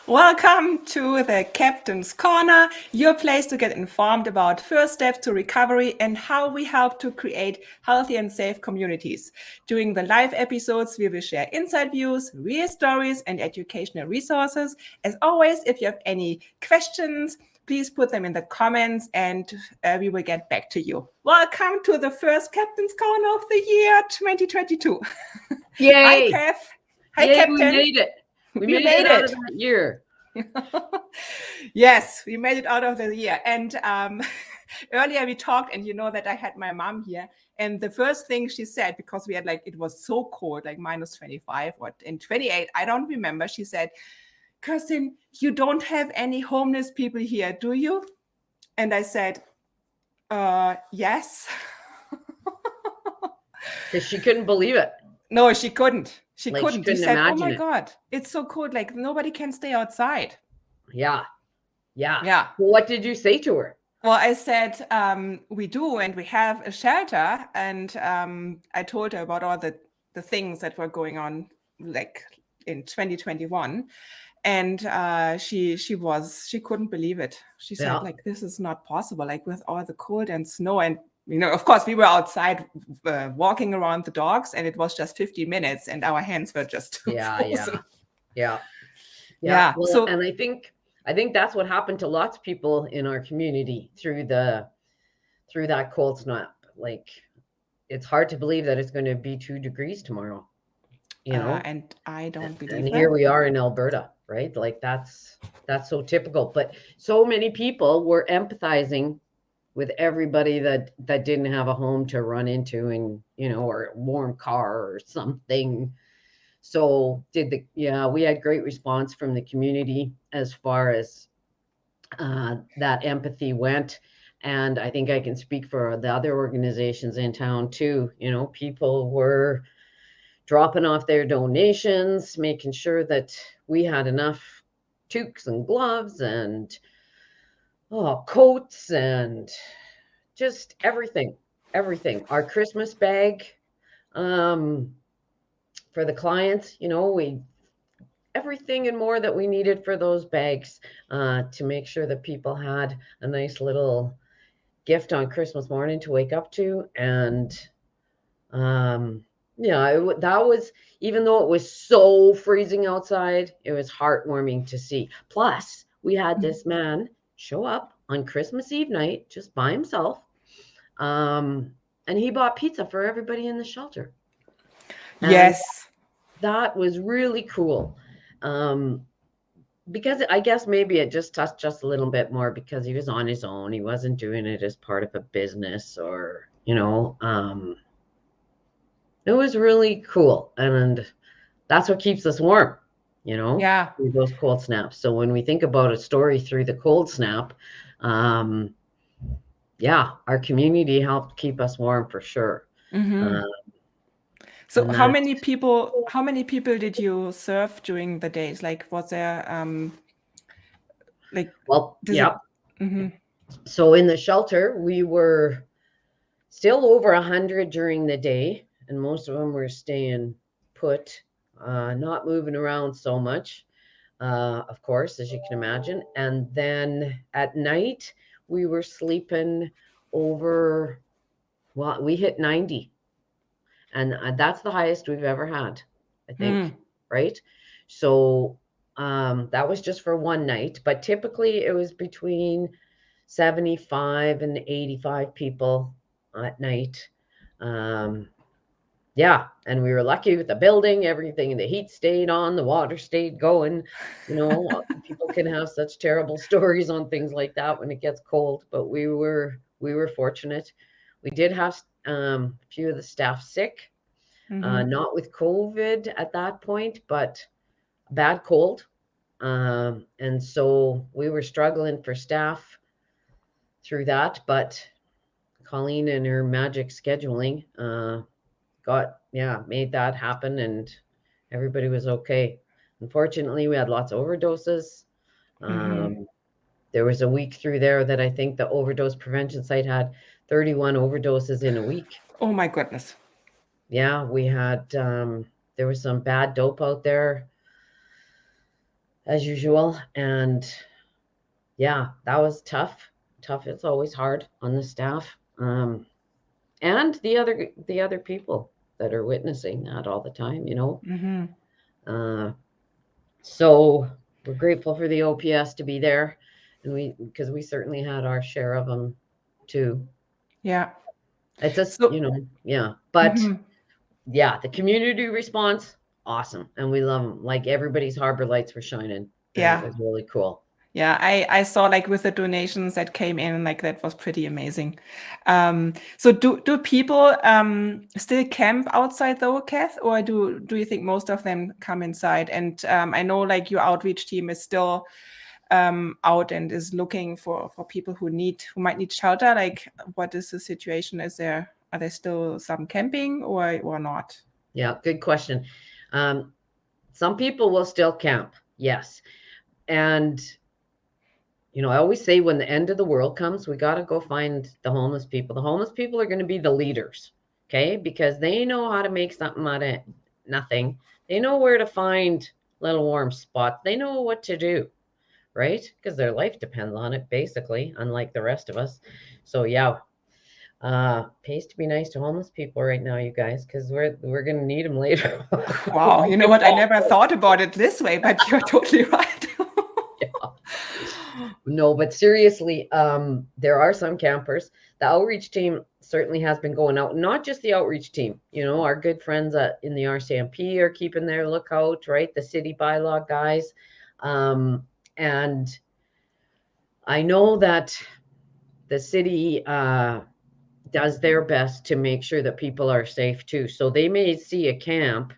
Welcome to the Captain's Corner, your place to get informed about first steps to recovery and how we help to create healthy and safe communities. During the live episodes, we will share inside views, real stories, and educational resources. As always, if you have any questions, please put them in the comments and we will get back to you. Welcome to the first Captain's Corner of the year 2022. Hi, Yay! Kev. Hi, Yay, Captain. we made it. We You made made it out it. of that year. Yes, we made it out of the year. And earlier we talked, and you know that I had my mom here. And the first thing she said, because we had it was so cold, like minus 25 or in 28, I don't remember. She said, Kirsten, you don't have any homeless people here, do you? And I said, yes. Because she couldn't believe it. No, she couldn't. She She couldn't. She couldn't said, oh imagine my it. God, it's so cold. Like nobody can stay outside. Yeah. Yeah. Well, what did you say to her? Well, I said, we do, and we have a shelter. And I told her about all the things that were going on, like in 2021. And she couldn't believe it. She said, like, this is not possible, like with all the cold and snow. And, of course, we were outside walking around the dogs, and it was just 50 minutes, and our hands were just frozen. Yeah. Well, So, and I think that's what happened to lots of people in our community through that cold snap. Like, it's hard to believe that it's going to be 2 degrees tomorrow. And I don't believe and that. here we are in Alberta, right? Like that's so typical. But so many people were empathizing with everybody that didn't have a home to run into and, or a warm car or something. So we had great response from the community as far as that empathy went. And I think I can speak for the other organizations in town too. People were dropping off their donations, making sure that we had enough toques and gloves and coats and just everything. Our Christmas bag for the clients, everything and more that we needed for those bags to make sure that people had a nice little gift on Christmas morning to wake up to. And that was, even though it was so freezing outside, it was heartwarming to see. Plus, we had this man show up on Christmas Eve night just by himself. And he bought pizza for everybody in the shelter. And yes. That was really cool. Because I guess maybe it just touched us a little bit more because he was on his own. He wasn't doing it as part of a business or, it was really cool. And that's what keeps us warm, Yeah. through those cold snaps. So when we think about a story through the cold snap, our community helped keep us warm for sure. So how many people did you serve during the days? Like, was there So in the shelter, we were still over 100 during the day, and most of them were staying put, not moving around so much, of course, as you can imagine. And then at night, we were sleeping over, well, we hit 90. And that's the highest we've ever had, I think, right? So that was just for one night, but typically it was between 75 and 85 people at night. And we were lucky with the building, everything, the heat stayed on, the water stayed going. People can have such terrible stories on things like that when it gets cold, but we were fortunate. We did have a few of the staff sick, not with COVID at that point, but a bad cold. And so we were struggling for staff through that, but Colleen and her magic scheduling made that happen, and everybody was okay. Unfortunately, we had lots of overdoses. There was a week through there that I think the overdose prevention site had 31 overdoses in a week. Oh my goodness. Yeah, we had there was some bad dope out there. as usual. And yeah, that was tough. Tough. It's always hard on the staff. And the other people that are witnessing that all the time, Mm-hmm. Uh, so we're grateful for the OPS to be there, and because we certainly had our share of them too. Yeah. It's just, So, yeah. But mhm. yeah, the community response, awesome. And we love them. Like everybody's harbor lights were shining. And it Yeah. was really cool. Yeah, I saw like with the donations that came in, like that was pretty amazing. So do people still camp outside though, Kath, or do you think most of them come inside? And I know like your outreach team is still out and is looking for people who might need shelter. Like, what is the situation? Are there still some camping or not? Yeah, good question. Some people will still camp, yes. And I always say when the end of the world comes, we got to go find the homeless people. The homeless people are going to be the leaders, okay? Because they know how to make something out of nothing. They know where to find little warm spots. They know what to do, right? Because their life depends on it, basically, unlike the rest of us. So yeah, pays to be nice to homeless people right now, you guys, because we're going to need them later. Wow, you know what? I never thought about it this way, but you're totally right. No, but seriously, there are some campers. The outreach team certainly has been going out, not just the outreach team. Our good friends in the RCMP are keeping their lookout, right? The city bylaw guys. And I know that the city does their best to make sure that people are safe too. So they may see a camp.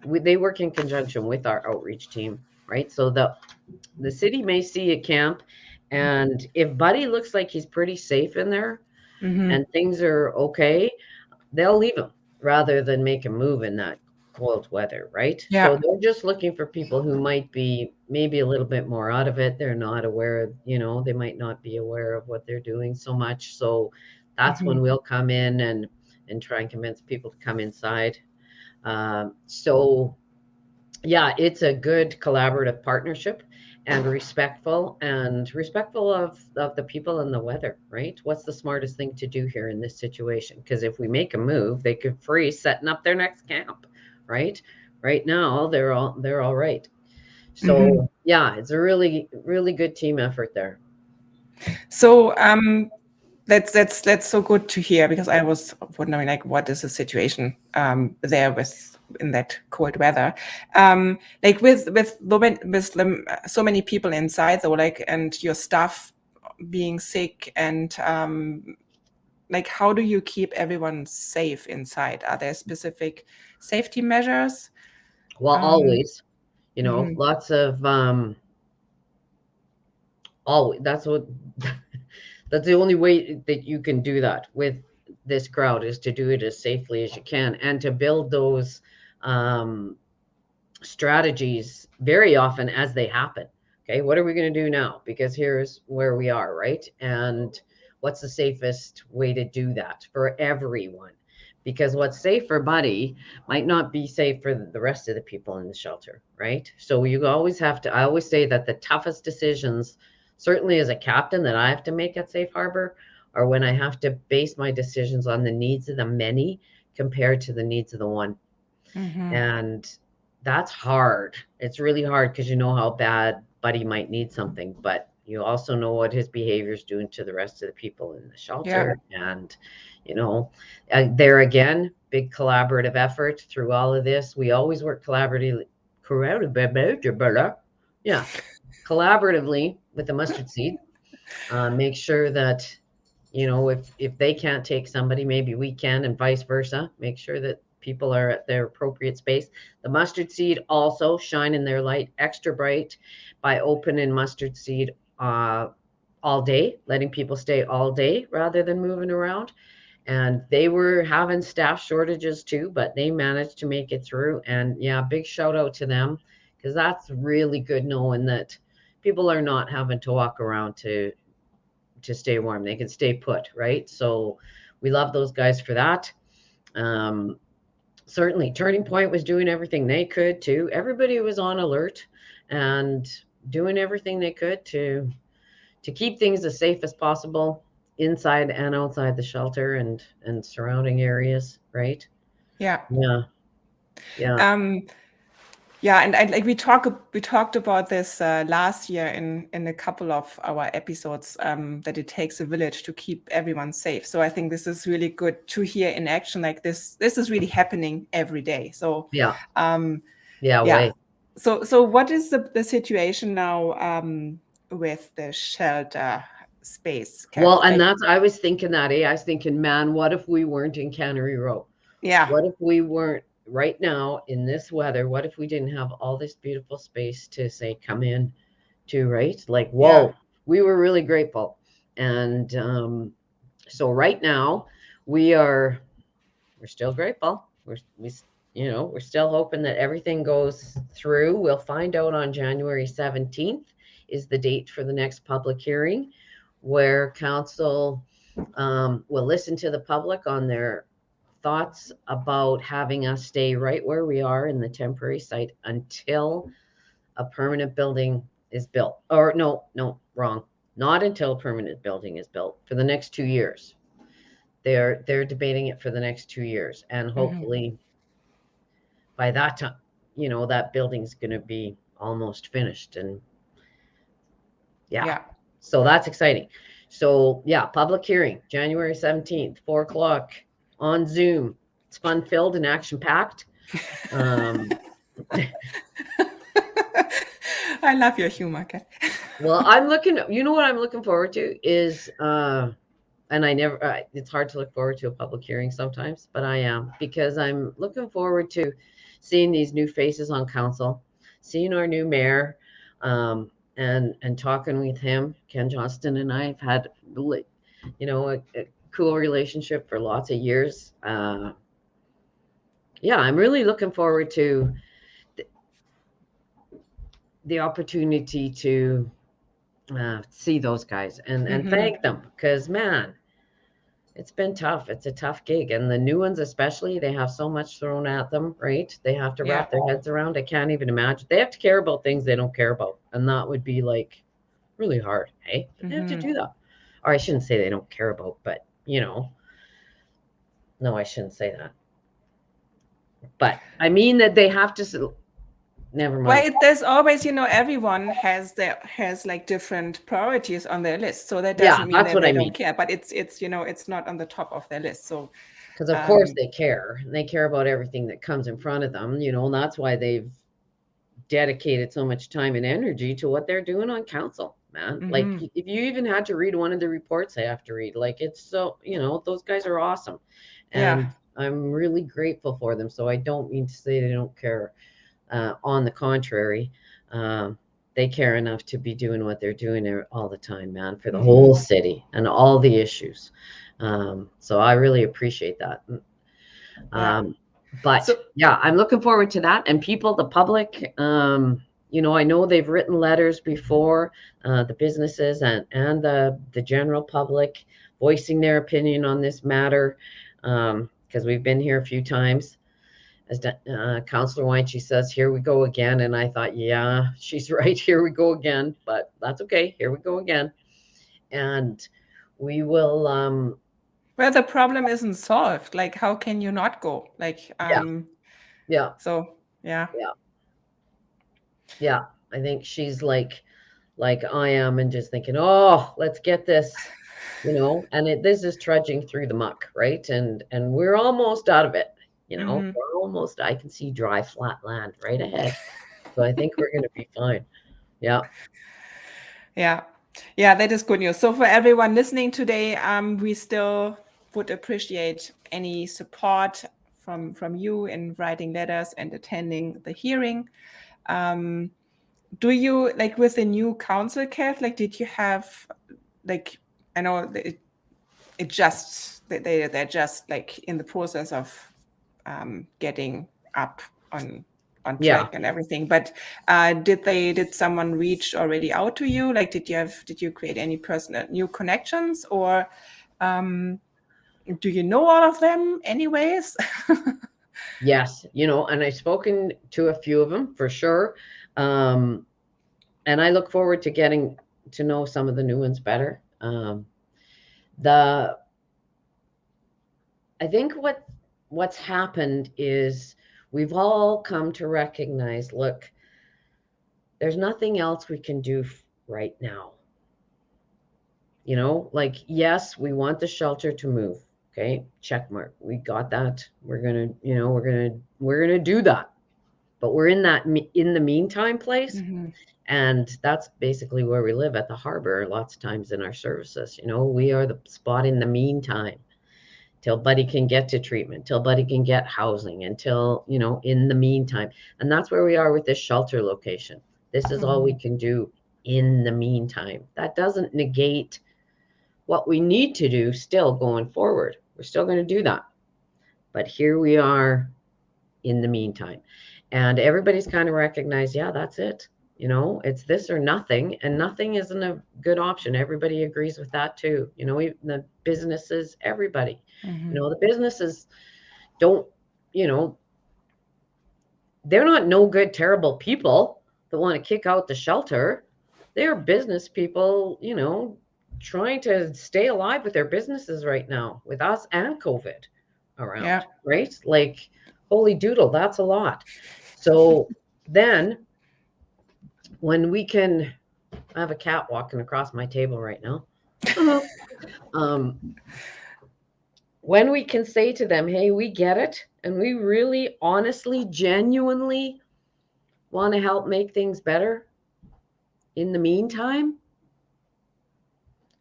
They work in conjunction with our outreach team, right? So the city may see a camp, and if Buddy looks like he's pretty safe in there Hmm. and things are okay, they'll leave him rather than make him move in that cold weather, right? So Yeah. they're just looking for people who might be maybe a little bit more out of it. They're not aware of, they might not be aware of what they're doing so much. So that's when Hmm. we'll come in and try and convince people to come inside. So yeah, it's a good collaborative partnership and respectful of the people and the weather, right? What's the smartest thing to do here in this situation? Because if we make a move, they could freeze setting up their next camp, right? Right now, they're all right. Hmm. So yeah, it's a really, really good team effort there. So that's so good to hear, because I was wondering like what is the situation there with in that cold weather, like so many people inside though, like, and your staff being sick, and like how do you keep everyone safe inside? Are there specific safety measures? Well, Um, always, mhm. lots of always. That's the only way that you can do that with this crowd, is to do it as safely as you can and to build those um, strategies very often as they happen. Okay, what are we going to do now? Because here's where we are, right? And what's the safest way to do that for everyone? Because what's safe for Buddy might not be safe for the rest of the people in the shelter, right? So you always have to, I always say that the toughest decisions, certainly as a captain, that I have to make at Safe Harbor, are when I have to base my decisions on the needs of the many compared to the needs of the one. Mhm. And that's hard. It's really hard because you know how bad Buddy might need something, but you also know what his behavior is doing to the rest of the people in the Yeah. shelter. And, you know, there again, big collaborative effort through all of this. We always work yeah, collaboratively with the mustard seed. Make sure that, if they can't take somebody, maybe we can, and vice versa. Make sure that people are at their appropriate space. The mustard seed also shining their light extra bright by opening mustard seed all day, letting people stay all day rather than moving around. And they were having staff shortages too, but they managed to make it through. And yeah, big shout out to them, because that's really good knowing that people are not having to walk around to stay warm. They can stay put, right? So we love those guys for that. Certainly, Turning Point was doing everything they could too. Everybody was on alert, and doing everything they could to keep things as safe as possible inside and outside the shelter and surrounding areas, right? Yeah. Yeah. Yeah. Yeah, and like we talked about this last year in a couple of our episodes, that it takes a village to keep everyone safe. So I think this is really good to hear in action. Like this is really happening every day. So Yeah. um, Yeah. yeah. Way. So what is the situation now with the shelter space Well, kept? and Like, I was thinking that, I was thinking, man, what if we weren't in Cannery Row? yeah, What if we weren't right now in this weather? What if we didn't have all this beautiful space to say, come in to, right? Like, yeah, whoa, we were really grateful. And so right now we're still grateful. We're still hoping that everything goes through. We'll find out on January 17th is the date for the next public hearing, where council will listen to the public on their thoughts about having us stay right where we are in the temporary site until a permanent building is built. Or no, wrong. Not until a permanent building is built for the next 2 years. They're debating it for the next 2 years, and mhm, hopefully by that time, that building's going to be almost finished. And yeah, yeah. so that's exciting. So yeah, public hearing January 17th, 4 o'clock on Zoom. It's fun filled and action packed. Um, I love your humor, Kat. well, what I'm looking forward to is, and I never, it's hard to look forward to a public hearing sometimes, but I am, because I'm looking forward to seeing these new faces on council, seeing our new mayor, and talking with him. Ken Johnston and I have had, a cool relationship for lots of years. Yeah, I'm really looking forward to the opportunity to see those guys and Mhm. thank them, because man, it's been tough. It's a tough gig, and the new ones especially, they have so much thrown at them, right? They have to Yeah. wrap their heads around. I can't even imagine. They have to care about things they don't care about, and that would be like really hard, hey? But they have to Mhm. do that. Or I shouldn't say they don't care about, but no, I shouldn't say that. But I mean that they have to. Never mind. There's always, everyone has like different priorities on their list. So that Yeah, doesn't mean that's that what they I don't mean. care, but it's not on the top of their list. So Because of course um, they care. And they care about everything that comes in front of them, and that's why they've dedicated so much time and energy to what they're doing on council, man. Like mhm. if you even had to read one of the reports I have to read, like it's so, those guys are awesome. Yeah. And I'm really grateful for them. So I don't mean to say they don't care. On the contrary, they care enough to be doing what they're doing there all the time, man, for the whole Mhm. city and all the issues. So I really appreciate that. Yeah. Um, but So yeah, I'm looking forward to that. And people, the public, I know they've written letters before, the businesses and the general public, voicing their opinion on this matter, because we've been here a few times. As Councillor Weinche says, here we go again. And I thought, yeah, she's right. Here we go again. But that's okay. Here we go again. And we will, well, the problem isn't solved. Like, how can you not go? Like, yeah, yeah, so yeah. yeah, yeah. I think she's like I am, and just thinking, oh, let's get this, and this is trudging through the muck, right? And we're almost out of it, Mhm. we're almost, I can see dry, flat land right ahead. So I think we're going to be fine. Yeah. Yeah. Yeah, that is good news. So for everyone listening today, we still would appreciate any support from you in writing letters and attending the hearing. Um, do you like with the new council, Kev? Like, did you have like I know they're just like in the process of getting up on Yeah. track and everything. But did someone reach already out to you? Like, did you create any personal new connections, or do you know all of them anyways? Yes. And I've spoken to a few of them for sure. and I look forward to getting to know some of the new ones better. The I think what's happened is we've all come to recognize, look, there's nothing else we can do right now. You know, like, yes, we want the shelter to move. Okay, check mark. We got that. We're gonna, you know, we're gonna do that. But we're in that in the meantime place, and that's basically where we live, at the harbor. Lots of times in our services, you know, we are the spot in the meantime till Buddy can get to treatment, till Buddy can get housing, until, you know, in the meantime. And that's where we are with this shelter location. This is all we can do in the meantime. That doesn't negate what we need to do still going forward. We're still going to do that. But here we are in the meantime. And everybody's kind of recognized, yeah, that's it. You know, it's this or nothing, and nothing isn't a good option. Everybody agrees with that too. You know, even the businesses, everybody, you know, the businesses don't, you know, they're not no good, terrible people that want to kick out the shelter. They're business people, you know, trying to stay alive with their businesses right now, with us and COVID around, right? Like, holy doodle, that's a lot. So then when we can, I have a cat walking across my table right now. When we can say to them, hey, we get it, and we really, honestly, genuinely want to help make things better in the meantime,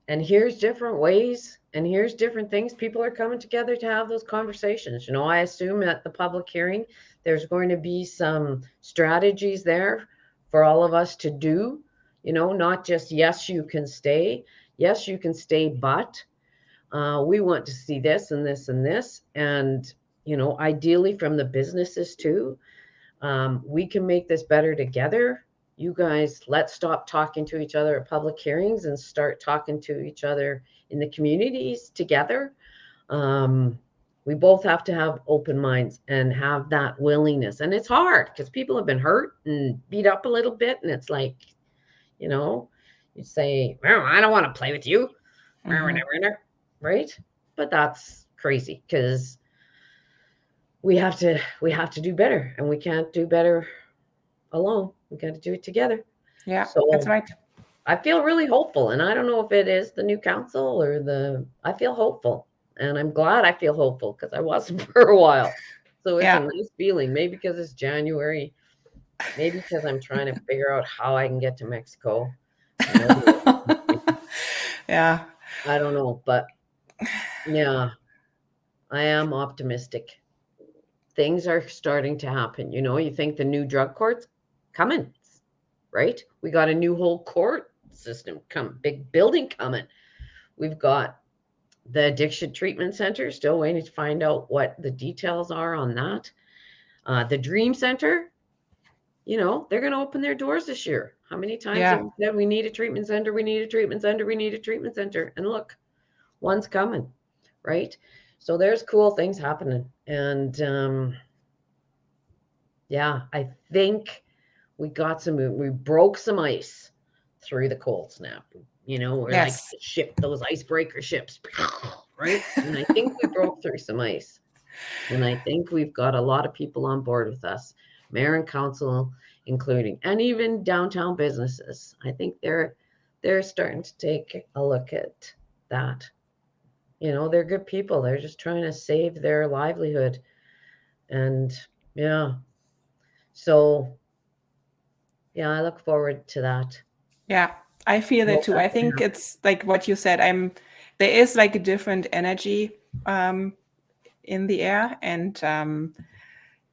and here's different ways, and here's different things, people are coming together to have those conversations. You know, I assume at the public hearing, there's going to be some strategies there for all of us to do, you know, not just, yes, you can stay, but we want to see this and this and this. And, you know, ideally from the businesses too, we can make this better together. You guys, let's stop talking to each other at public hearings and start talking to each other in the communities together. We both have to have open minds and have that willingness. And it's hard because people have been hurt and beat up a little bit. And it's like, you know, you say, well, I don't want to play with you. Right? But that's crazy because we have to do better, and we can't do better alone. We got to do it together. Yeah, so that's right. I feel really hopeful, and I don't know if it is the new council or I feel hopeful, and I'm glad I feel hopeful because I wasn't for a while. So it's a nice feeling, maybe because it's January, maybe because I'm trying to figure out how I can get to Mexico. Yeah. I don't know, but yeah, I am optimistic. Things are starting to happen. You know, you think the new drug court's coming, right? We got a new whole court system big building coming. We've got the addiction treatment center, still waiting to find out what the details are on that. The Dream Center, you know, they're going to open their doors this year. How many times have we said we need a treatment center, we need a treatment center, we need a treatment center? And look, one's coming, right? So there's cool things happening. And yeah, I think we broke some ice through the cold snap. You know, we're like the ship, those icebreaker ships, right? And I think we broke through some ice. And I think we've got a lot of people on board with us, mayor and council including, and even downtown businesses. I think they're starting to take a look at that. You know, they're good people. They're just trying to save their livelihood. And yeah. So yeah, I look forward to that. Yeah, I feel that too. I think it's like what you said. There is like a different energy in the air, and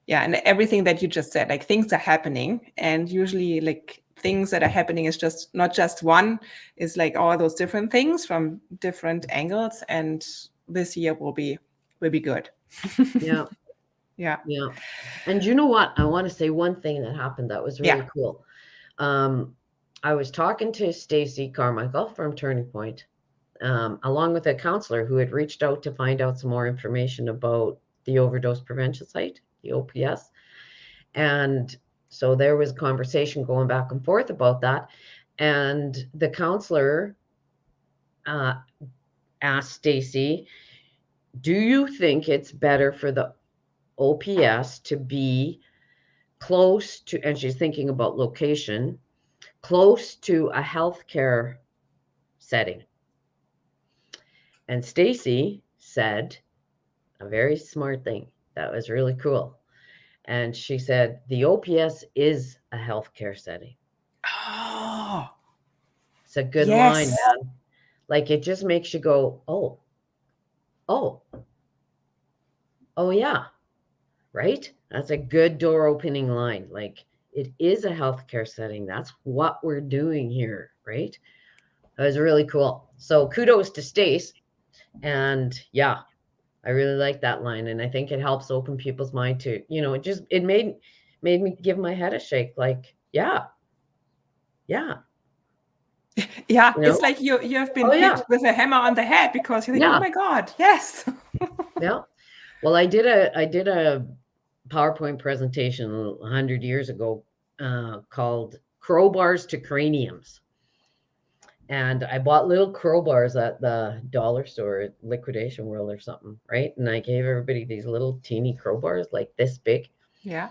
yeah, and everything that you just said, like things are happening, and usually like things that are happening is just not just one, is like all those different things from different angles, and this year will be good. Yeah. Yeah. Yeah. And you know what? I want to say one thing that happened that was really cool. I was talking to Stacy Carmichael from Turning Point, along with a counselor who had reached out to find out some more information about the overdose prevention site, the OPS. And So there was conversation going back and forth about that. And the counselor asked Stacy, do you think it's better for the OPS to be close to, and she's thinking about location, close to a healthcare setting? And Stacy said a very smart thing that was really cool. And she said, the OPS is a healthcare setting. Oh, It's a good yes. line, man. Like, it just makes you go, oh, yeah, right? That's a good door opening line. Like, it is a healthcare setting. That's what we're doing here, right? That was really cool. So kudos to Stace. And yeah, I really like that line. And I think it helps open people's mind to, it made me give my head a shake. Like, yeah. Yeah, it's like you have been hit with a hammer on the head, because you're like, oh my God, yes. Yeah. Well, I did a PowerPoint presentation 100 years ago called Crowbars to Craniums. And I bought little crowbars at the dollar store at Liquidation World or something, right? And I gave everybody these little teeny crowbars like this big. Yeah.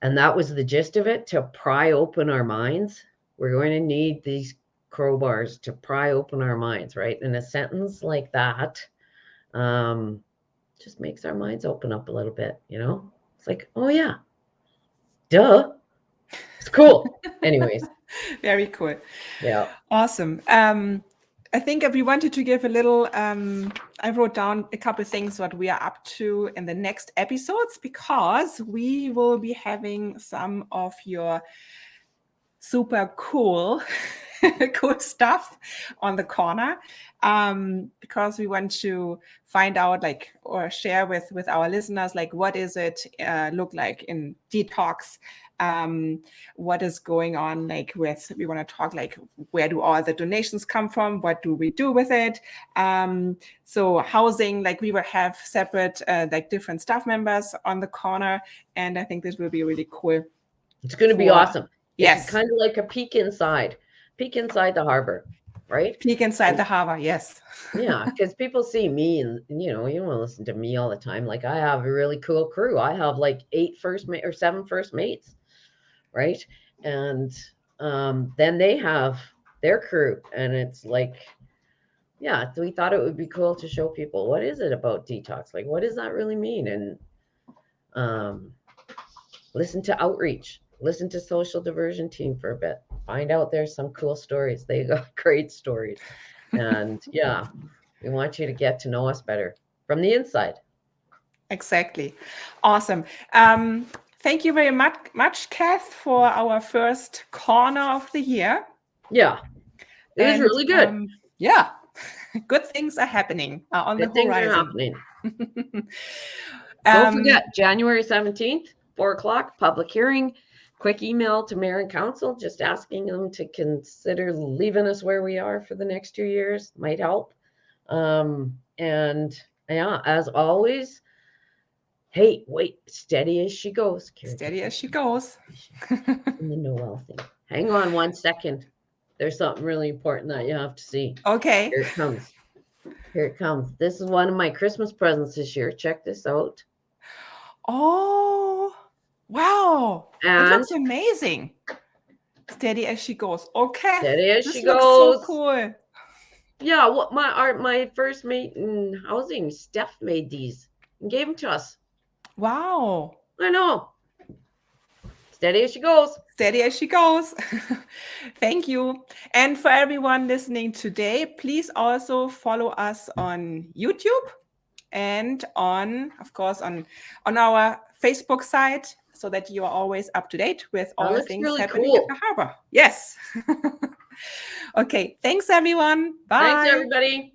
And that was the gist of it, to pry open our minds. We're going to need these crowbars to pry open our minds, right? And a sentence like that just makes our minds open up a little bit, It's like, oh yeah, duh. It's cool. Anyways. Very cool. Yeah. Awesome. I think we wanted to give a little, I wrote down a couple of things what we are up to in the next episodes, because we will be having some of your super cool stuff on the corner, because we want to find out, like, or share with our listeners, like, what is it look like in detox, what is going on, like, we want to talk, like, where do all the donations come from, what do we do with it, so housing, like, we will have separate like different staff members on the corner, and I think this will be really cool. It's going to be awesome. Yes. It's kind of like a peek inside the harbor, right? Peek inside the harbor, yes. Yeah, because people see me and, you don't want to listen to me all the time. Like, I have a really cool crew. I have like 7 first mates, right? And then they have their crew. And it's like, yeah, we thought it would be cool to show people, what is it about detox? Like, what does that really mean? And listen to Outreach. Listen to Social Diversion Team for a bit. Find out there's some cool stories. They got great stories. And yeah, we want you to get to know us better from the inside. Exactly. Awesome. Thank you very much, Kath, for our first corner of the year. Yeah, it was really good. Yeah, good things are happening on the horizon. Things are happening. Don't forget, January 17th, 4:00, public hearing. Quick email to Mayor and Council, just asking them to consider leaving us where we are for the next 2 years. Might help. And yeah, as always, hey, wait, steady as she goes. Steady as she goes. In the Noel thing. Hang on 1 second. There's something really important that you have to see. Okay. Here it comes. Here it comes. This is one of my Christmas presents this year. Check this out. Oh, wow. It looks amazing. Steady as she goes. Okay. Steady as she goes. So cool. Yeah, what my first mate in housing, Steph, made these and gave them to us. Wow. I know. Steady as she goes. Steady as she goes. Thank you. And for everyone listening today, please also follow us on YouTube and of course, on our Facebook site, so that you are always up to date with all the things really happening at the harbor. Yes. Okay. Thanks, everyone. Bye. Thanks, everybody.